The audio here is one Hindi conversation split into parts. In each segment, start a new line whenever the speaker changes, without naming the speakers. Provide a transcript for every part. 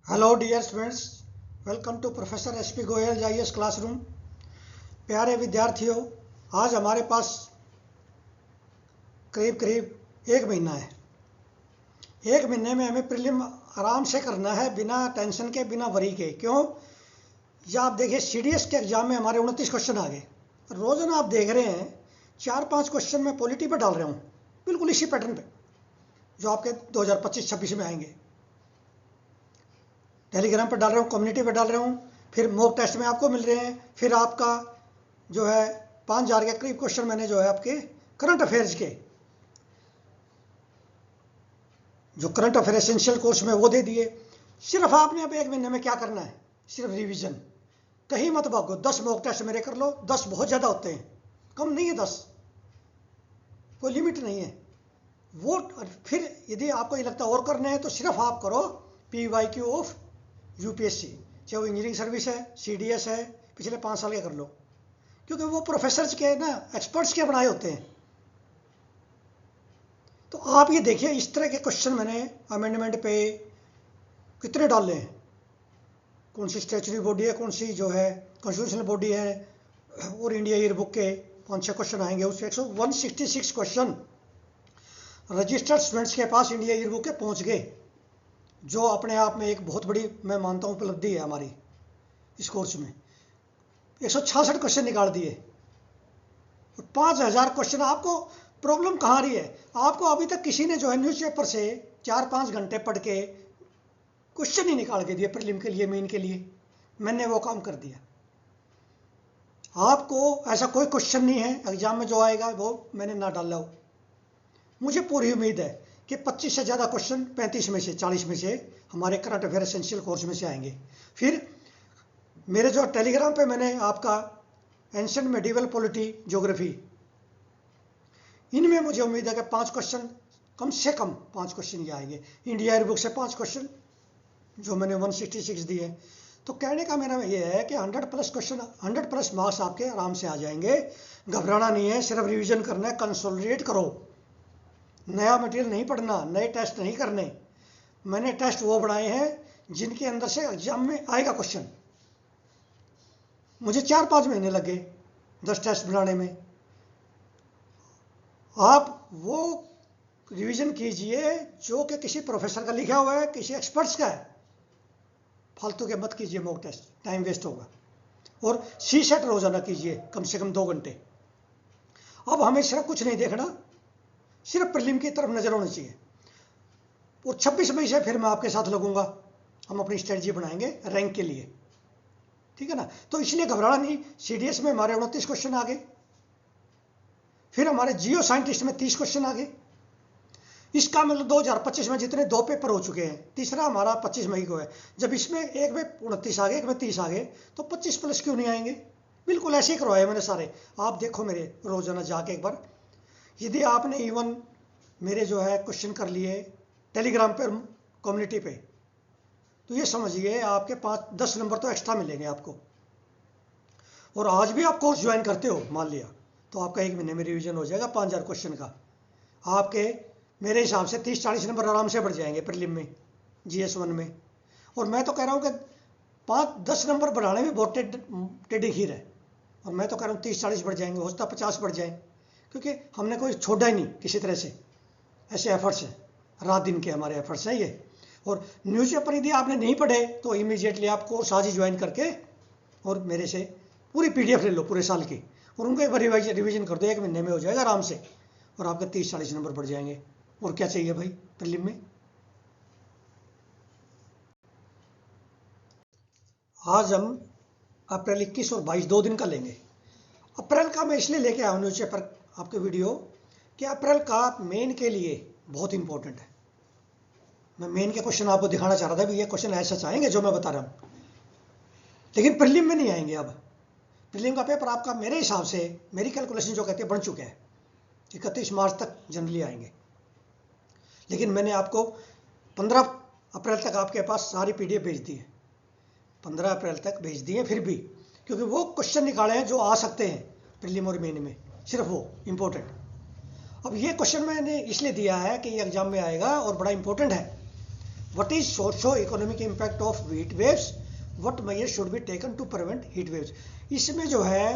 Hello dear students, welcome to professor S P Goyal IAS classroom. प्यारे विद्यार्थियों, आज हमारे पास करीब करीब एक महीना है। एक महीने में हमें प्रीलिम आराम से करना है, बिना टेंशन के, बिना वरी के। क्यों? या आप देखिए, सीडीएस के एग्जाम में हमारे 29 क्वेश्चन आ गए। रोजाना आप देख रहे हैं 4-5 क्वेश्चन मैं पॉलिटी पर डाल रहा हूँ, बिल्कुल इसी पैटर्न पे जो आपके 2025-26 में आएंगे। टेलीग्राम पर डाल रहा हूँ, कम्युनिटी पर डाल रहा हूँ, फिर मॉक टेस्ट में आपको मिल रहे हैं, फिर आपका जो है 5,000 के करीब क्वेश्चन मैंने जो है आपके करंट अफेयर्स के, जो करंट अफेयर एसेंशियल कोर्स में वो दे दिए। सिर्फ आपने अब एक महीने में क्या करना है, सिर्फ रिवीजन। कहीं मत भागो। 10 मॉक टेस्ट मेरे कर लो। 10 बहुत ज़्यादा होते हैं, कम नहीं है 10, कोई लिमिट नहीं है वो। फिर यदि आपको ये लगता है और करने हैं तो सिर्फ आप करो PYQ ऑफ यूपीएससी, चाहे वो इंजीनियरिंग सर्विस है, सीडीएस है, पिछले 5 साल के कर लो, क्योंकि वो प्रोफेसर्स के ना, एक्सपर्ट्स के बनाए होते हैं। तो आप ये देखिए, इस तरह के क्वेश्चन मैंने अमेंडमेंट पे कितने डाले हैं, कौन सी स्टैच्यूटरी बॉडी है, कौन सी जो है कॉन्स्टिट्यूशनल बॉडी है, और इंडिया ईयर बुक के 5-6 क्वेश्चन आएंगे। उसके 166 क्वेश्चन रजिस्टर्ड स्टूडेंट्स के पास इंडिया ईयर बुक के पहुंच गए, जो अपने आप में एक बहुत बड़ी, मैं मानता हूँ, उपलब्धि है हमारी इस कोर्स में। 166 क्वेश्चन निकाल दिए, 5,000 क्वेश्चन। आपको प्रॉब्लम कहाँ रही है? आपको अभी तक किसी ने जो है न्यूज़पेपर से 4-5 घंटे पढ़ के क्वेश्चन ही निकाल के दिए प्रीलिम के लिए, मेन के लिए। मैंने वो काम कर दिया। आपको ऐसा कोई क्वेश्चन नहीं है एग्जाम में जो आएगा वो मैंने ना डाला हो। मुझे पूरी उम्मीद है कि 25 से ज़्यादा क्वेश्चन 35 में से 40 में से हमारे करंट अफेयर एसेंशियल कोर्स में से आएंगे। फिर मेरे जो टेलीग्राम पे मैंने आपका एंशिएंट मेडिवल पॉलिटी, ज्योग्राफी, इनमें मुझे उम्मीद है कि 5 क्वेश्चन, कम से कम 5 क्वेश्चन ये आएंगे। इंडिया ईयर बुक से 5 क्वेश्चन जो मैंने 166 दिए। तो कहने का मेरा ये है कि 100+ क्वेश्चन, 100+ मार्क्स आपके आराम से आ जाएंगे। घबराना नहीं है, सिर्फ रिविजन करना है, कंसोलिडेट करो। नया मटेरियल नहीं पढ़ना, नए टेस्ट नहीं करने। मैंने टेस्ट वो बनाए हैं जिनके अंदर से एग्जाम में आएगा क्वेश्चन। मुझे 4-5 महीने लगे 10 टेस्ट बनाने में। आप वो रिवीजन कीजिए जो कि किसी प्रोफेसर का लिखा हुआ है, किसी एक्सपर्ट्स का है। फालतू के मत कीजिए मॉक टेस्ट, टाइम वेस्ट होगा। और CSET रोजाना कीजिए, कम से कम 2 घंटे। अब हमें सिर्फ कुछ नहीं देखना, सिर्फ प्रीलिम की तरफ नजर होनी चाहिए। और 26 मई से फिर मैं आपके साथ लगूंगा, हम अपनी स्ट्रेटजी बनाएंगे रैंक के लिए, ठीक है ना। तो इसलिए घबराना नहीं। सीडीएस में हमारे 29 क्वेश्चन आ गए, फिर हमारे जियो साइंटिस्ट में 30 क्वेश्चन आ गए। इसका मतलब 2025 में जितने 2 पेपर हो चुके हैं, तीसरा हमारा 25 मई को है। जब इसमें एक में 29 आ गए, एक में 30 आ गए, तो 25+ क्यों नहीं आएंगे? बिल्कुल ऐसे ही करवाए मैंने सारे। आप देखो मेरे रोजाना जाके एक बार। यदि आपने इवन मेरे जो है क्वेश्चन कर लिए टेलीग्राम पर, कम्युनिटी पे, तो ये समझिए आपके 5-10 नंबर तो एक्स्ट्रा मिलेंगे आपको। और आज भी आप कोर्स ज्वाइन करते हो मान लिया, तो आपका एक महीने में रिवीजन हो जाएगा 5,000 क्वेश्चन का। आपके मेरे हिसाब से 30-40 नंबर आराम से बढ़ जाएंगे प्रीलिम में, GS1 में। और मैं तो कह रहा हूँ कि 5-10 नंबर बढ़ाने में बहुत टेढ़ी खीर है। और मैं तो कह रहा हूँ 30-40 बढ़ जाएंगे, हो सकता 50 बढ़ जाए, क्योंकि हमने कोई छोड़ा ही नहीं किसी तरह से। ऐसे एफर्ट्स हैं, रात दिन के हमारे एफर्ट्स हैं ये। और न्यूज़पेपर यदि आपने नहीं पढ़े तो इमीडिएटली आप कोर्स आज ही ज्वाइन करके और मेरे से पूरी PDF ले लो पूरे साल की, और उनको एक बार रिविजन कर दो, एक महीने में हो जाएगा आराम से, और आपके 30-40 नंबर बढ़ जाएंगे। और क्या चाहिए भाई प्रीलिम में। आज हम अप्रैल 21 और 22 2 दिन का लेंगे। अप्रैल का मैं इसलिए लेके आया हूँ न्यूज़पेपर आपके वीडियो, कि अप्रैल का मेन के लिए बहुत इंपॉर्टेंट है। मैं मेन के क्वेश्चन आपको दिखाना चाह रहा था, भी ये क्वेश्चन ऐसा आएंगे जो मैं बता रहा हूँ, लेकिन प्रीलिम में नहीं आएंगे। अब प्रीलिम का पेपर आपका मेरे हिसाब से, मेरी कैलकुलेशन जो कहते हैं, बन चुके हैं। 31 मार्च तक जनरली आएंगे। लेकिन मैंने आपको 15 अप्रैल तक आपके पास सारी PDF भेज दी है, 15 अप्रैल तक भेज दी है। फिर भी क्योंकि वो क्वेश्चन निकाले हैं जो आ सकते हैं प्रीलिम और मेन में, सिर्फ वो इंपॉर्टेंट। अब ये क्वेश्चन मैंने इसलिए दिया है कि ये एग्जाम में आएगा और बड़ा इंपॉर्टेंट है। What is socio economic impact of heat waves, what measures should be taken to prevent heat waves. इसमें जो है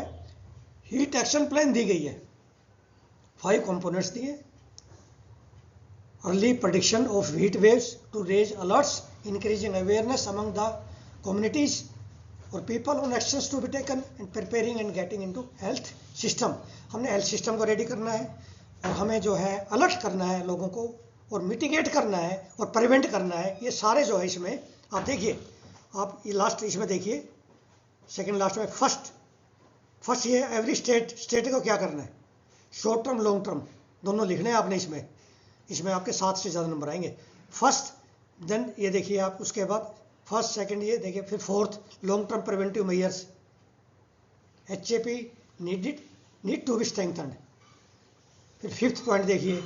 हीट एक्शन प्लान दी गई है, 5 कंपोनेंट्स दिए। Early prediction of heat waves to raise alerts, increasing awareness among the communities और people on actions to be taken and preparing and getting into health system. हमने हेल्थ सिस्टम को रेडी करना है और हमें जो है अलर्ट करना है लोगों को और मिटिगेट करना है और प्रिवेंट करना है। ये सारे जो है इसमें आप देखिए, आप ये लास्ट इसमें देखिए, सेकंड लास्ट में फर्स्ट ये एवरी स्टेट को क्या करना है, शॉर्ट टर्म लॉन्ग टर्म दोनों लिखने हैं आपने। इसमें आपके 7 से ज़्यादा नंबर आएंगे। फर्स्ट, देन ये देखिए आप, उसके बाद फर्स्ट सेकंड ये देखिए, फिर fourth long term preventive measures, HAP need to be strengthened. फिर 5th पॉइंट देखिए,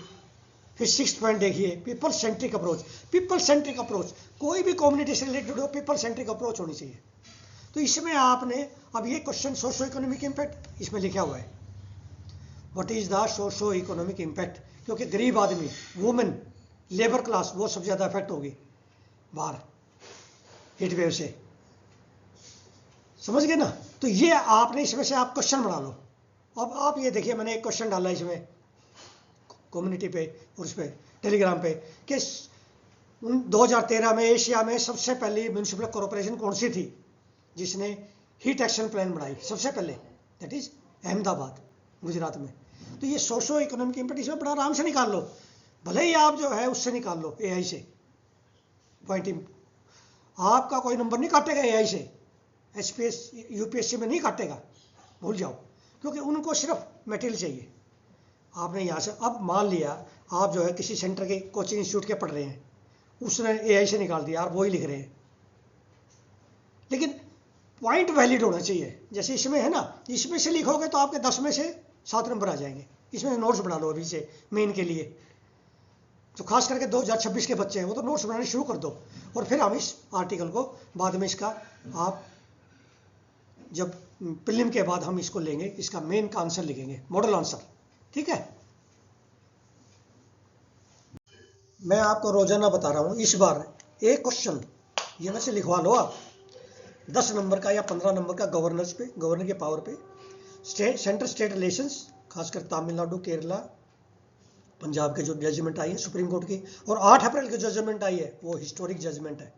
फिर 6th पॉइंट देखिए, people centric approach. People centric approach, कोई भी कम्युनिटी से रिलेटेड हो, पीपल सेंट्रिक अप्रोच होनी चाहिए। तो इसमें आपने अब ये क्वेश्चन सोशो इकोनॉमिक इम्पैक्ट इसमें लिखा हुआ है, what is the socio economic impact, क्योंकि गरीब आदमी, वुमेन, लेबर क्लास, वो सबसे ज़्यादा इफेक्ट होगी बाहर हीट वेव से, समझ गए ना। तो ये आपने इसमें से आप क्वेश्चन बना लो। अब आप ये देखिए, मैंने एक क्वेश्चन डाला इसमें कम्युनिटी पे और उस पर टेलीग्राम पे कि 2013 में एशिया में सबसे पहली म्यूनिसिपल कॉरपोरेशन कौन सी थी जिसने हीट एक्शन प्लान बनाई सबसे पहले, दैट इज अहमदाबाद, गुजरात में। तो ये सोशो इकोनॉमिक इम्पैक्ट इसमें बड़ा आराम से निकाल लो, भले ही आप जो है उससे निकाल लो, AI से पॉइंटिंग, आपका कोई नंबर नहीं काटेगा AI से, SPS UPSC में नहीं काटेगा, भूल जाओ, क्योंकि उनको सिर्फ मटेरियल चाहिए। आपने यहाँ से, अब मान लिया आप जो है किसी सेंटर के कोचिंग इंस्टीट्यूट के पढ़ रहे हैं, उसने AI से निकाल दिया, आप वही लिख रहे हैं, लेकिन पॉइंट वैलिड होना चाहिए। जैसे इसमें है ना, इसमें से लिखोगे तो आपके 10 में से 7 नंबर आ जाएंगे। इसमें नोट्स बना लो अभी से मेन के लिए, तो खास करके 2026 के बच्चे हैं वो तो नोट्स बनाने शुरू कर दो, और फिर हम इस आर्टिकल को बाद में इसका, आप जब प्रीलिम के बाद हम इसको लेंगे, इसका मेन का आंसर लिखेंगे, मॉडल आंसर, ठीक है। मैं आपको रोजाना बता रहा हूँ, इस बार एक क्वेश्चन ये में से लिखवा लो आप, 10 नंबर का या 15 नंबर का गवर्नर्स पे, गवर्नर के पावर पे, सेंटर स्टेट रिलेशंस, खासकर तमिलनाडु, केरला, पंजाब के जो जजमेंट आई है सुप्रीम कोर्ट की, और 8 अप्रैल की जजमेंट आई है वो हिस्टोरिक जजमेंट है।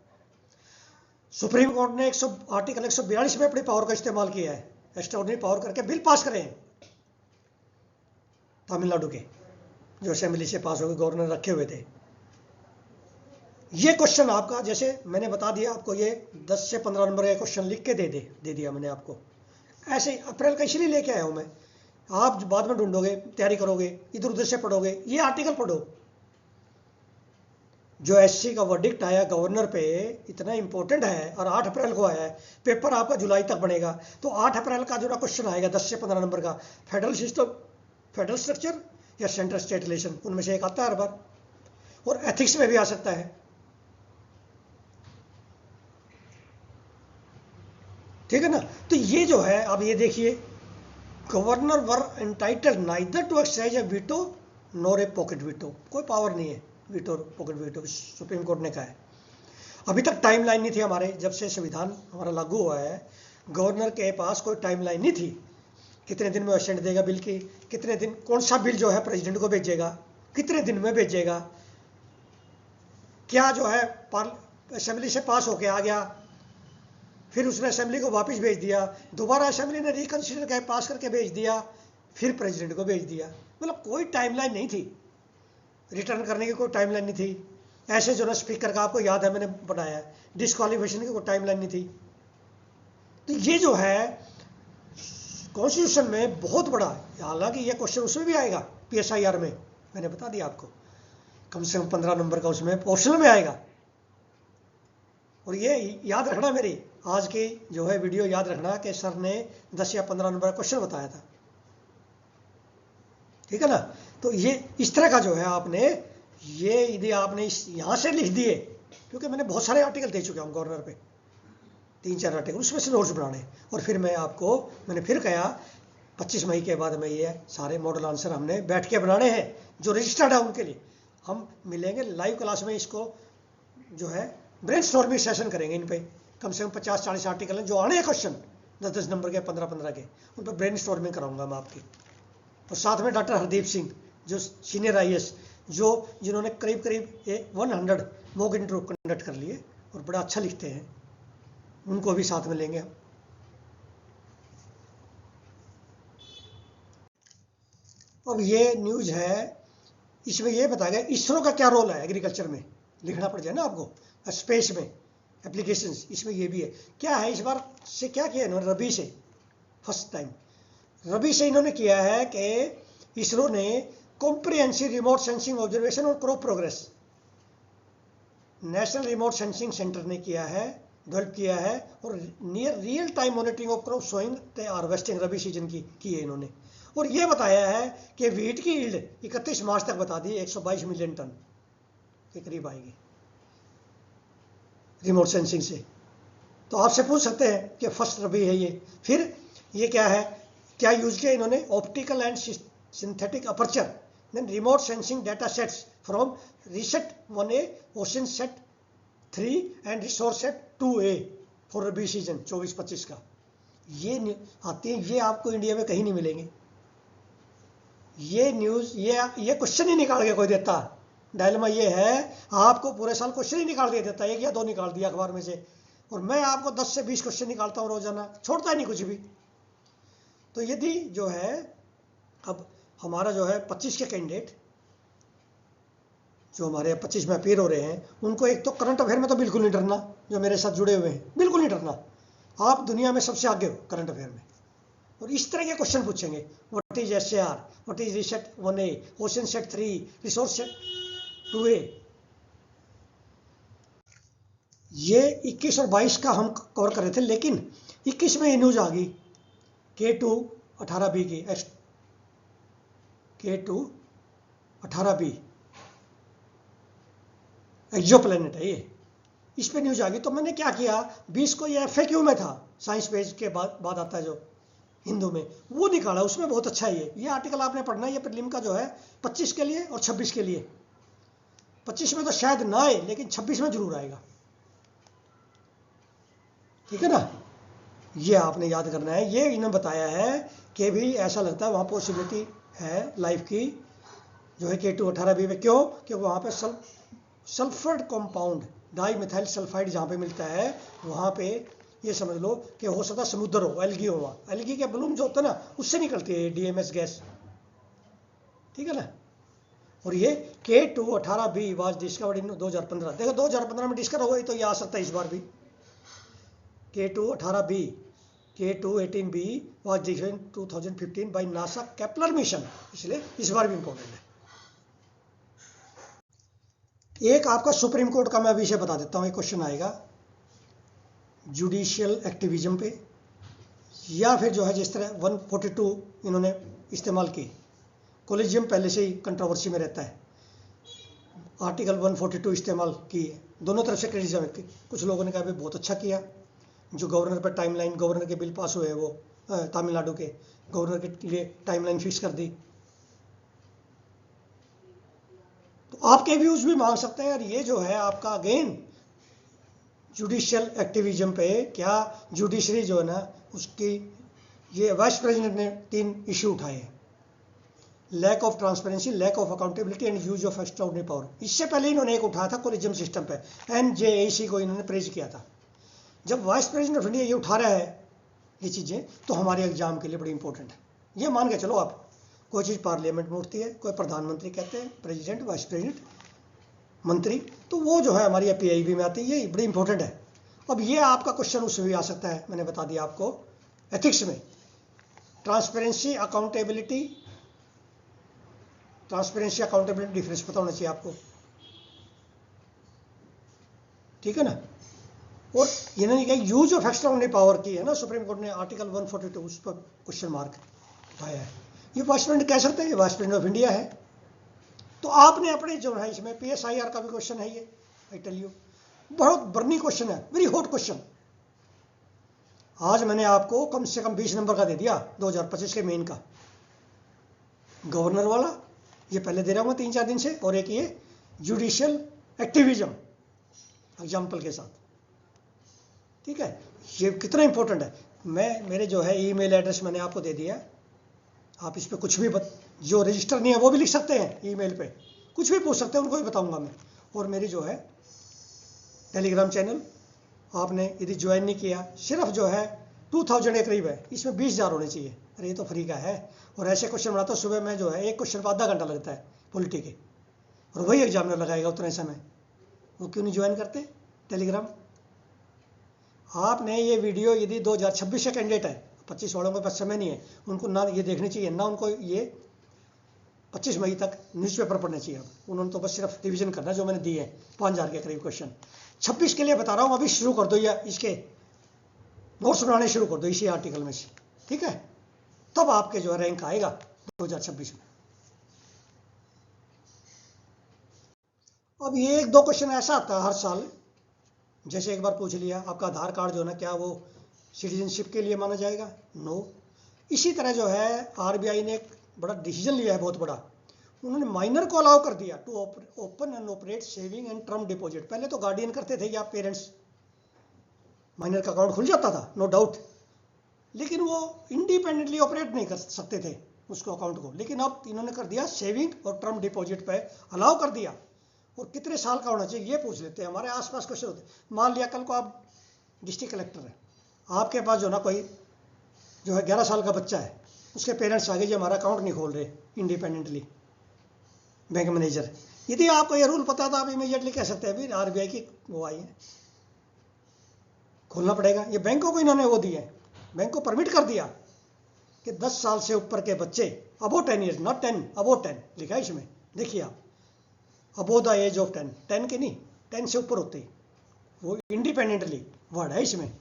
सुप्रीम कोर्ट ने आर्टिकल 142 में अपनी पावर का इस्तेमाल किया है, एक्स्ट्राऑर्डिनरी पावर करके बिल पास करे हैं तमिलनाडु के, जो असेंबली से पास हो गए, गवर्नर रखे हुए थे। ये क्वेश्चन आपका, जैसे मैंने बता दिया आपको, ये 10 से 15 नंबर का क्वेश्चन लिख के दे दिया मैंने आपको, ऐसे अप्रैल का इसलिए लेके आया हूं मैं। आप बाद में ढूंढोगे, तैयारी करोगे, इधर उधर से पढ़ोगे, ये आर्टिकल पढ़ो। जो SC का वर्डिक्ट आया गवर्नर पे इतना इंपॉर्टेंट है, और 8 अप्रैल को आया है, पेपर आपका जुलाई तक बनेगा, तो 8 अप्रैल का जो ना क्वेश्चन आएगा 10 से 15 नंबर का, फेडरल सिस्टम, फेडरल स्ट्रक्चर या सेंट्रल स्टेट रिलेशन, उनमें से एक आता है हर बार, और एथिक्स में भी आ सकता है, ठीक है ना। तो ये जो है, अब ये देखिए, governor were entitled neither to exercise a veto nor a pocket veto, कोई पावर नहीं है veto pocket veto, supreme court ने कहा है। अभी तक टाइमलाइन नहीं थी हमारे, जब से संविधान हमारा लागू हुआ है, गवर्नर के पास कोई टाइमलाइन नहीं थी, कितने दिन में असेंट देगा बिल की, कितने दिन, कौन सा बिल जो है प्रेसिडेंट को भेजेगा, कितने दिन में भेजेगा, क्या जो है असेंबली से पास होके आ गया, फिर उसने असेंबली को वापस भेज दिया, दोबारा असेंबली ने रिकंसिडर कर पास करके भेज दिया, फिर प्रेसिडेंट को भेज दिया, मतलब कोई टाइमलाइन नहीं थी, रिटर्न करने की कोई टाइमलाइन नहीं थी। ऐसे जो ना स्पीकर का आपको याद है मैंने बनाया, डिस्क्वालिफिकेशन की कोई टाइमलाइन नहीं थी। तो ये जो है कॉन्स्टिट्यूशन में बहुत बड़ा, हालांकि ये क्वेश्चन उसमें भी आएगा PSIR में, मैंने बता दिया आपको, कम से कम 15 नंबर का उसमें ऑप्शनल में आएगा। और ये याद रखना, मेरी आज की जो है वीडियो याद रखना कि सर ने 10 या 15 नंबर का क्वेश्चन बताया था, ठीक है ना। तो ये इस तरह का जो है आपने, ये यदि आपने यहाँ से लिख दिए, क्योंकि मैंने बहुत सारे आर्टिकल दे चुका हूँ गवर्नर पे, 3-4 आर्टिकल, उसमें से नोट्स बनाने, और फिर मैंने फिर कहा 25 मई के बाद में ये सारे मॉडल आंसर हमने बैठ के बनाने हैं, जो रजिस्टर्ड है उनके लिए। हम मिलेंगे लाइव क्लास में, इसको जो है ब्रेनस्टॉर्मिंग सेशन करेंगे इन पे, कम से कम 50-40 आर्टिकल हैं जो आने हैं क्वेश्चन 10-10 नंबर के, 15-15 के, उन पर ब्रेनस्टॉर्मिंग कराऊंगा मैं आपकी। और साथ में डॉक्टर हरदीप सिंह जो सीनियर IAS, जिन्होंने करीब करीब 100 मॉक इंटरव्यू कंडक्ट कर लिए और बड़ा अच्छा लिखते हैं, उनको भी साथ में लेंगे हम। अब ये न्यूज है, इसमें ये बताया गया इसरो का क्या रोल है एग्रीकल्चर में, लिखना पड़ जाए ना आपको, स्पेस में एप्लीकेशंस, इसमें ये भी है। क्या है इस बार से क्या किया इन्होंने, रबी से फर्स्ट टाइम रबी से इन्होंने किया है कि इसरो ने कॉम्प्रिहेंसिव रिमोट सेंसिंग ऑब्जर्वेशन और crop progress, national remote sensing centre ने किया है, डेवलप किया है, और near real time monitoring of crop sowing harvesting rabi season की है इन्होंने। और ये बताया है कि वीट की यील्ड 31 मार्च तक बता दी 122 मिलियन टन के करीब आएगी रिमोट सेंसिंग से। तो आपसे पूछ सकते हैं कि फर्स्ट रबी है ये। फिर ये क्या है, क्या यूज किया इन्होंने, optical and synthetic aperture, then remote sensing data sets from RISAT 1A, Oceansat 3 and Resourcesat 2A for rabi season 24-25 का। ये आते हैं, ये आपको इंडिया में कहीं नहीं मिलेंगे। ये न्यूज, ये क्वेश्चन ही निकाल के कोई देता, डायलेमा ये है, आपको पूरे साल क्वेश्चन ही निकाल के देता, 1 या 2 निकाल दिया अखबार में से, और मैं आपको 10 से 20 क्वेश्चन निकालता हूँ रोजाना, छोड़ता ही नहीं कुछ भी। तो यदि जो है अब हमारा जो है 25 के कैंडिडेट जो हमारे 25 में अपीयर हो रहे हैं, उनको एक तो करंट अफेयर में तो बिल्कुल नहीं डरना, जो मेरे साथ जुड़े हुए हैं बिल्कुल नहीं डरना, आप दुनिया में सबसे आगे हो करंट अफेयर में। और इस तरह के क्वेश्चन पूछेंगे, what is SAR, what is reset 1A, Oceansat 3, resource set 2A। ये 21 और 22 का हम कवर कर रहे थे, लेकिन 21 में ये न्यूज आ गई K2 18B की, K2 18B एक्सोप्लैनेट है ये, इस पे न्यूज आ गई। तो मैंने क्या किया, 20 को ये FAQ में था, साइंस पेज के बाद आता है जो हिंदू में, वो निकाला, उसमें बहुत अच्छा है ये आर्टिकल आपने पढ़ना है। ये प्रीलिम का जो है 25 के लिए और 26 के लिए, 25 में तो शायद ना आए लेकिन 26 में जरूर आएगा, ठीक है ना। ये आपने याद करना है। ये इन्होंने बताया है कि भी ऐसा लगता है वहाँ पॉसिबिलिटी है लाइफ की, जो है K2 18B में। क्यों, क्योंकि वहाँ पे सल्फर्ड कंपाउंड डाई मिथाइल सल्फाइड जहाँ पे मिलता है, वहाँ पे ये समझ लो कि हो सकता समुद्र हो, एल्गी हो, वहाँ एल्गी के ब्लूम जो होता है ना, उससे निकलती है DMS गैस, ठीक है ना। और ये K2 18B was discovered in 2015। देखो 2015 में डिस्कवर हो गई तो ये आ सकता है इस बार भी। K2 18B, K2 18B was discovered in 2015 by NASA Kepler mission, इसलिए इस बार भी इंपॉर्टेंट है। एक आपका सुप्रीम कोर्ट का मैं विषय बता देता हूँ, एक क्वेश्चन आएगा जुडिशियल एक्टिविज्म पे, या फिर जो है जिस तरह 142 इन्होंने इस्तेमाल की, कोलिजियम पहले से ही कंट्रोवर्सी में रहता है, आर्टिकल 142 इस्तेमाल की है, दोनों तरफ से क्रिटिसिज्म है। कुछ लोगों ने कहा भाई बहुत अच्छा किया, जो गवर्नर पर टाइमलाइन, गवर्नर के बिल पास हुए वो तमिलनाडु के गवर्नर के लिए टाइमलाइन फिक्स कर दी। तो आपके व्यूज भी मांग सकते हैं। और ये जो है आपका अगेन जुडिशियल एक्टिविज्म पे, क्या जुडिशरी जो है ना उसकी, ये वाइस प्रेसिडेंट ने 3 इश्यू उठाए हैं, lack of transparency, lack of accountability and use of extraordinary power. इससे पहले इन्होंने एक उठाया था कोलिजियम सिस्टम पे, NJAC को इन्होंने प्रेज किया था। जब वाइस प्रेसिडेंट ऑफ इंडिया ये उठा रहा है ये चीज़ें, तो हमारे एग्जाम के लिए बड़ी इंपॉर्टेंट है। ये मान के चलो आप, कोई चीज़ पार्लियामेंट में उठती है, कोई प्रधानमंत्री कहते हैं, प्रेसिडेंट, वाइस प्रेसिडेंट, मंत्री, तो वो जो है हमारी PIB में आती है, ये बड़ी इंपॉर्टेंट है। अब ये आपका क्वेश्चन उसमें भी आ सकता है, मैंने बता दिया आपको एथिक्स में, ट्रांसपेरेंसी अकाउंटेबिलिटी डिफरेंस पता होना चाहिए आपको, ठीक है ना। और इन्होंने क्या यूज ऑफ एक्स्ट्राऑर्डिनरी पावर की है ना, सुप्रीम कोर्ट ने आर्टिकल 142 उस पर क्वेश्चन मार्क उठाया है। ये वाइस प्रेसिडेंट कह सकते हैं, वाइस प्रेसिडेंट ऑफ इंडिया है। तो आपने अपने जो है इसमें PSIR का भी क्वेश्चन है ये, आई टेल यू, बहुत बर्नी क्वेश्चन है, वेरी हॉट क्वेश्चन। आज मैंने आपको कम से कम 20 नंबर का दे दिया 2025 के मेन का, गवर्नर वाला ये पहले दे रहा हूँ 3-4 दिन से, और एक ये जुडिशियल एक्टिविज्म, एग्जाम्पल के साथ। ठीक है, ये कितना इंपॉर्टेंट है। मैं मेरे जो है ईमेल एड्रेस मैंने आपको दे दिया, आप इस पर कुछ भी जो रजिस्टर नहीं है वो भी लिख सकते हैं, ईमेल पे कुछ भी पूछ सकते हैं, उनको भी बताऊंगा मैं। और मेरी जो है टेलीग्राम चैनल आपने यदि ज्वाइन नहीं किया, सिर्फ जो है 2000 के करीब है, इसमें 20,000 होने चाहिए। अरे ये तो फ्री का है। और ऐसे क्वेश्चन बनाता हूँ सुबह में, जो है एक क्वेश्चन पर आधा घंटा लगता है पॉलिटी के, और वही एग्जामिनर लगाएगा उतने समय। वो क्यों नहीं ज्वाइन करते टेलीग्राम? आपने ये वीडियो यदि 2026 से कैंडिडेट है, 25 वालों के पास समय नहीं है, उनको ना ये देखनी चाहिए, ना उनको ये 25 मई तक न्यूज़पेपर पढ़ना चाहिए। अब उन्होंने तो बस सिर्फ रिवीजन करना जो मैंने दिए हैं 5000 के करीब क्वेश्चन। 26 के लिए बता रहा हूँ, अभी शुरू कर दो, या इसके नोट्स बनाने शुरू कर दो इसी आर्टिकल में से। ठीक है, तब आपके जो है रैंक आएगा 2026 में। अब ये 1-2 क्वेश्चन ऐसा आता है हर साल, जैसे एक बार पूछ लिया आपका आधार कार्ड जो है ना, क्या वो सिटीजनशिप के लिए माना जाएगा? नो। इसी तरह जो है आरबीआई ने एक बड़ा डिसीजन लिया है, बहुत बड़ा। उन्होंने माइनर को अलाउ कर दिया to open and operate saving and term deposit. पहले तो गार्डियन करते थे या पेरेंट्स, माइनर का अकाउंट खुल जाता था नो डाउट, लेकिन वो इंडिपेंडेंटली ऑपरेट नहीं कर सकते थे उसको अकाउंट को। लेकिन अब इन्होंने कर दिया सेविंग और टर्म डिपॉजिट पे अलाउ कर दिया। और कितने साल का होना चाहिए ये पूछ लेते हैं, हमारे आसपास क्वेश्चन होते हैं। मान लिया कल को आप डिस्ट्रिक्ट कलेक्टर है, आपके पास जो ना कोई जो है 11 साल का बच्चा है, उसके पेरेंट्स आगे जो हमारा अकाउंट नहीं खोल रहे इंडिपेंडेंटली, बैंक मैनेजर। यदि आपको ये रूल पता था, आप इमीडिएटली कह सकते हैं भी आरबीआई की वो आई है, खोलना पड़ेगा। ये बैंकों को इन्होंने वो दिया है, बैंक को परमिट कर दिया कि 10 साल से ऊपर के बच्चे, अबो 10 ईयर्स, नॉट 10, अबो 10 लिखा है इसमें, देखिए आप, अबो द एज ऑफ 10, 10 के नहीं, 10 से ऊपर होते, वो इंडिपेंडेंटली वर्ड है इसमें।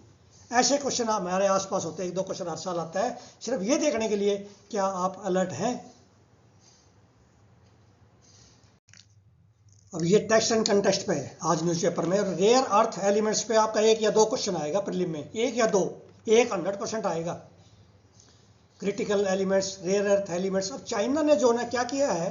ऐसे क्वेश्चन हमारे आसपास होते हैं, 1-2 क्वेश्चन हर साल आता है, सिर्फ ये देखने के लिए क्या आप अलर्ट हैं। अब ये टेक्स्ट एंड कंटेक्स्ट पे है आज न्यूज़पेपर में, और रेयर अर्थ एलिमेंट्स पे आपका 1 या 2 क्वेश्चन आएगा प्रीलिम में, 1 या 2, एक 100% आएगा। Critical elements, rare earth elements. अब चाइना ने जो ना क्या किया है,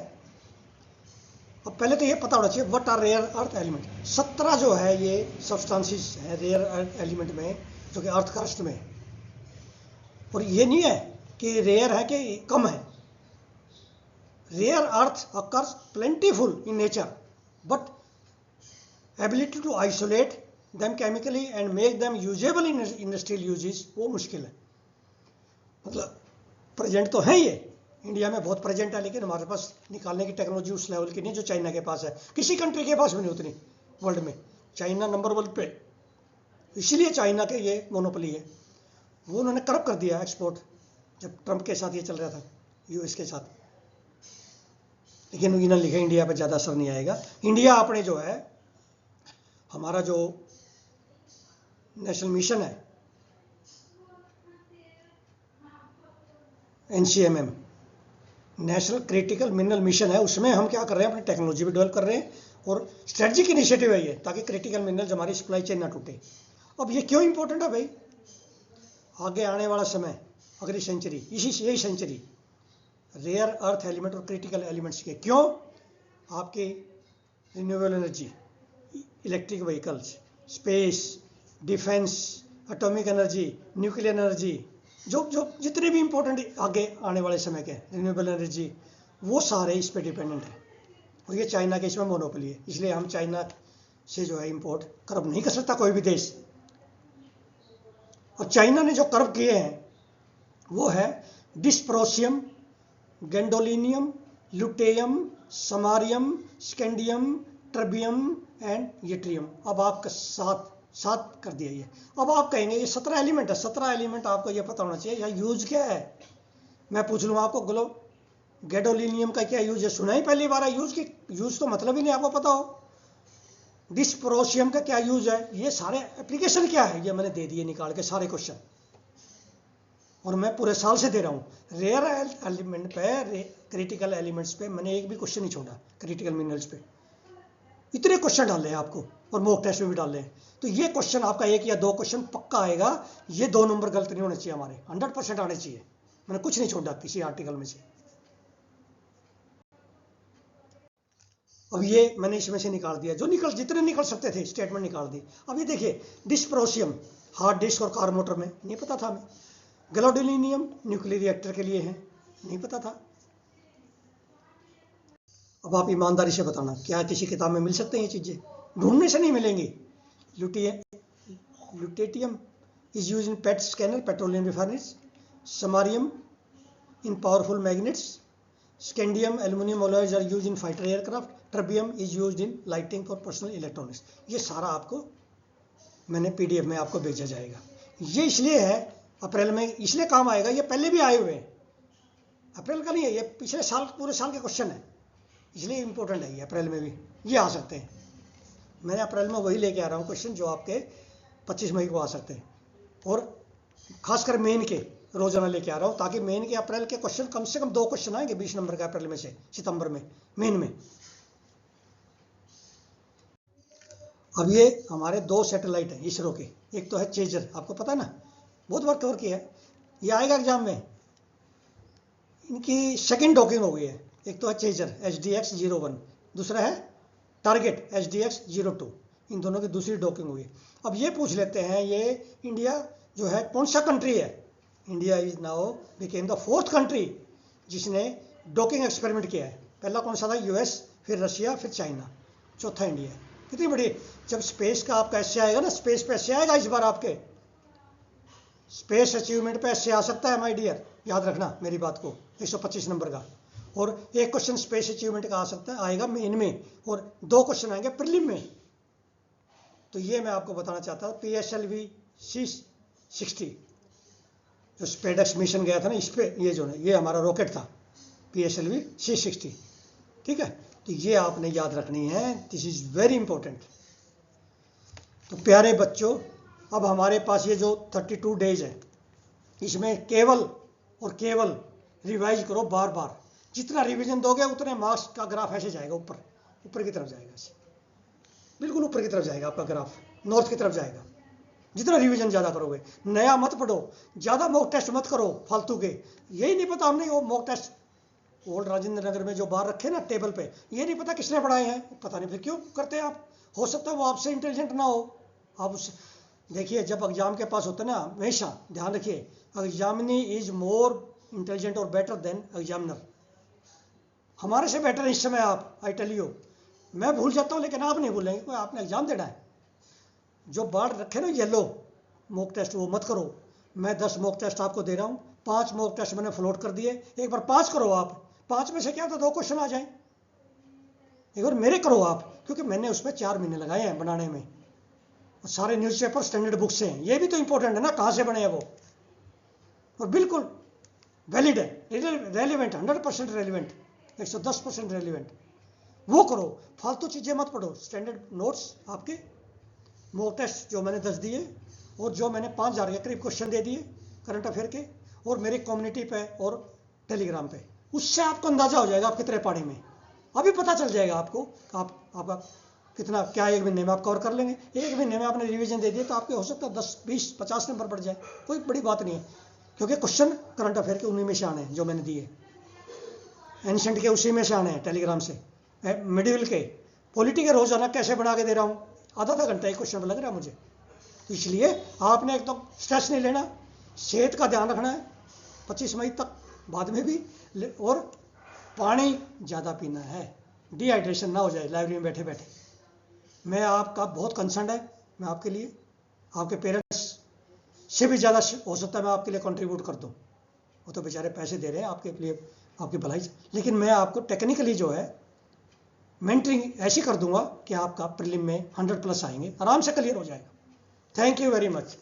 अब पहले तो ये पता होना चाहिए what are rare earth element. 17 जो है ये सब्सटेंसेस है रेयर अर्थ एलिमेंट में, जो कि अर्थ क्रस्ट में। और ये नहीं है कि रेयर है कि कम है, rare earth occurs plentiful in nature, but ability to isolate them chemically and make them usable in industrial uses वो मुश्किल है। मतलब प्रेजेंट तो है ये, इंडिया में बहुत प्रेजेंट है, लेकिन हमारे पास निकालने की टेक्नोलॉजी उस लेवल की नहीं जो चाइना के पास है। किसी कंट्री के पास भी नहीं उतनी वर्ल्ड में। चाइना नंबर 1 पे, इसीलिए चाइना के ये मोनोपोली है। वो उन्होंने करप कर दिया एक्सपोर्ट, जब ट्रंप के साथ ये चल रहा था, यूएस के साथ। लेकिन इन्होंने लिखा इंडिया पर ज़्यादा असर नहीं आएगा। इंडिया अपने जो है, हमारा जो नेशनल मिशन है NCMM, national critical mineral mission है, उसमें हम क्या कर रहे हैं, अपनी टेक्नोलॉजी भी डेवलप कर रहे हैं, और स्ट्रेटजिक इनिशिएटिव है ये, ताकि क्रिटिकल मिनरल्स हमारी सप्लाई चेन ना टूटे। अब ये क्यों इंपॉर्टेंट है भाई, आगे आने वाला समय, अगली सेंचुरी, यही सेंचुरी रेयर अर्थ एलिमेंट और क्रिटिकल एलिमेंट्स के। क्यों? आपकी renewable energy, electric vehicles, space, defence, atomic energy, nuclear energy, जो जितने भी इंपॉर्टेंट आगे आने वाले समय के रिन्यूएबल एनर्जी, वो सारे इस पे डिपेंडेंट है। और ये चाइना के इसमें मोनोपोली है, इसलिए हम चाइना से जो है इंपोर्ट कर्व नहीं कर सकता कोई भी देश। और चाइना ने जो कर्व किए हैं वो है डिस्प्रोसियम, गैंडोलिनियम, लुटेयम, समारियम, स्कैंडियम, ट्रबियम एंड यट्रियम। अब आपका 7 कर दिया ये। अब आप कहेंगे ये 17 एलिमेंट है, 17 एलिमेंट आपको ये पता होना चाहिए या यूज क्या है। मैं पूछ लूँ आपको, गैंडोलिनियम का क्या यूज है, सुना ही पहली बार है। यूज तो मतलब ही नहीं आपको पता हो। डिस्प्रोसियम का क्या यूज है, ये सारे एप्लीकेशन क्या है, ये मैंने दे दिए निकाल के सारे क्वेश्चन, और मैं पूरे साल से दे रहा हूँ। रेयर एलिमेंट पे, क्रिटिकल एलिमेंट्स पे मैंने एक भी क्वेश्चन नहीं छोड़ा। क्रिटिकल मिनरल्स पे इतने क्वेश्चन डाले हैं आपको, और मॉक टेस्ट में भी डाले हैं। तो ये क्वेश्चन आपका 1 या 2 क्वेश्चन पक्का आएगा। ये 2 नंबर गलत नहीं होने चाहिए हमारे, 100% आने चाहिए। मैंने कुछ नहीं छोड़ा किसी आर्टिकल में से। अब ये मैंने इसमें से निकाल दिया, जो जितने निकल सकते थे स्टेटमेंट निकाल दी। अब ये देखिए, डिस्प्रोसियम हार्ड डिस्क और कार मोटर में, नहीं पता था हमें। गैलोडोनियम न्यूक्लियर रिएक्टर के लिए है, नहीं पता था। अब आप ईमानदारी से बताना, क्या किसी किताब में मिल सकते हैं ये चीजें? ढूंढने से नहीं मिलेंगी। Lutetium is used in PET scanner, petroleum refineries. Samarium in powerful magnets. Scandium, aluminum alloys are used in fighter aircraft. Terbium is used in lighting for personal electronics. ये सारा आपको मैंने PDF में आपको भेजा जाएगा। ये इसलिए है अप्रैल में, इसलिए काम आएगा, ये पहले भी आए हुए हैं, अप्रैल का नहीं है, ये पिछले साल पूरे साल के क्वेश्चन है, इसलिए इंपॉर्टेंट है ये, अप्रैल में भी ये आ सकते हैं। मैं अप्रैल में वही लेके आ रहा हूँ क्वेश्चन जो आपके 25 मई को आ सकते हैं, और खासकर मेन के रोजाना लेके आ रहा हूं, ताकि मेन के अप्रैल के क्वेश्चन कम से कम 2 क्वेश्चन आएंगे 20 नंबर के अप्रैल में से, सितंबर में मेन में। अब ये हमारे 2 सैटेलाइट हैं इसरो के, एक तो है चेजर, आपको पता है ना, बहुत बार कवर किया है, ये आएगा एग्जाम में। इनकी सेकंड डॉकिंग हो गई है, एक तो है चेजर HDX-01, दूसरा है टारगेट HDX-02, इन दोनों की दूसरी डॉकिंग हुई है। अब ये पूछ लेते हैं, ये इंडिया जो है कौन सा कंट्री है? India is now became the 4th country जिसने डॉकिंग एक्सपेरिमेंट किया है। पहला कौन सा था? US, फिर रशिया, फिर चाइना, चौथा इंडिया। कितनी बड़ी, जब स्पेस का आपका ऐसे आएगा ना, स्पेस पे ऐसे आएगा इस बार, आपके स्पेस अचीवमेंट पे ऐसे आ सकता है माय डियर, याद रखना मेरी बात को, 125 नंबर का। और एक क्वेश्चन स्पेस अचीवमेंट का आ सकता है, आएगा मेन में, और 2 क्वेश्चन आएंगे प्रीलिम में। तो ये मैं आपको बताना चाहता हूँ, PSLV C60 जो स्पेडक्स मिशन गया था ना, इस पे ये जो है, ये हमारा रॉकेट था PSLV C60, ठीक है। तो ये आपने याद रखनी है, दिस इज वेरी इंपॉर्टेंट। तो प्यारे बच्चों, अब हमारे पास ये जो 32 डेज है, इसमें केवल और केवल रिवाइज करो बार बार। जितना रिवीजन दोगे उतने मार्क्स का ग्राफ ऐसे जाएगा, ऊपर की तरफ जाएगा, ऐसे बिल्कुल ऊपर की तरफ जाएगा आपका ग्राफ, नॉर्थ की तरफ जाएगा। जितना रिवीजन ज्यादा करोगे, नया मत पढ़ो, ज्यादा मॉक टेस्ट मत करो फालतू के। यही नहीं पता हमने वो mock test old Rajendra Nagar में जो बाहर रखे ना टेबल पे, ये नहीं पता किसने पढ़ाए हैं, पता नहीं फिर क्यों करते हैं आप। हो सकता है वो आपसे इंटेलिजेंट ना हो, आप उससे देखिए। जब एग्जाम के पास होते हैं ना, हमेशा ध्यान रखिए, एग्जामिनी इज मोर इंटेलिजेंट और बेटर देन एग्जामिनर। हमारे से बेटर इस समय आप, आई टेल यू। मैं भूल जाता हूँ लेकिन आप नहीं भूलेंगे, कोई आपने एग्जाम देना है। जो बाढ़ रखे ना येलो मॉक टेस्ट, वो मत करो। मैं 10 मॉक टेस्ट आपको दे रहा हूँ, 5 मॉक टेस्ट मैंने फ्लोट कर दिए, एक बार 5 करो आप, 5 में से क्या तो 2 क्वेश्चन आ जाए, एक बार मेरे करो आप, क्योंकि मैंने उसमें 4 महीने लगाए हैं बनाने में, और सारे न्यूज़पेपर स्टैंडर्ड बुक से हैं। ये भी तो इंपॉर्टेंट है ना, कहाँ से बने हैं वो, और बिल्कुल वैलिड है, रेलिवेंट, 100% रेलिवेंट, 110% रेलिवेंट। वो करो, फालतू चीजें मत पढ़ो। स्टैंडर्ड नोट्स आपके, मॉक टेस्ट जो मैंने 10 दिए, और जो मैंने 5000 के करीब क्वेश्चन दे दिए करंट अफेयर के, और मेरी कम्युनिटी पे और टेलीग्राम पे, उससे आपको अंदाजा हो जाएगा आप कितने पानी में। अभी पता चल जाएगा आपको आपका कितना, क्या 1 महीने में आप कवर कर लेंगे। 1 महीने में आपने रिवीजन दे दिए तो आपके हो सकता है 10, 20, 50 नंबर बढ़ जाए, कोई बड़ी बात नहीं है, क्योंकि क्वेश्चन करंट अफेयर के उन्हीं में से आने हैं जो मैंने दिए, एंशिएंट के उसी में से आने हैं, टेलीग्राम से। मिडिवल के, पॉलिटी के रोजाना कैसे बना के दे रहा हूँ, आधा घंटा एक क्वेश्चन लग रहा है मुझे। तो इसलिए आपने एकदम स्ट्रेस नहीं लेना, सेहत का ध्यान रखना है 25 मई तक, बाद में भी, और पानी ज़्यादा पीना है, डिहाइड्रेशन ना हो जाए लाइब्रेरी में बैठे बैठे। मैं आपका बहुत कंसर्न है, मैं आपके लिए, आपके पेरेंट्स से भी ज़्यादा हो सकता है मैं आपके लिए कंट्रीब्यूट कर दूँ, वो तो बेचारे पैसे दे रहे हैं आपके लिए, आपकी भलाई, लेकिन मैं आपको टेक्निकली जो है मेंटरिंग ऐसी कर दूंगा कि आपका प्रीलिम में 100+ आएंगे, आराम से क्लियर हो जाएगा। Thank you very much.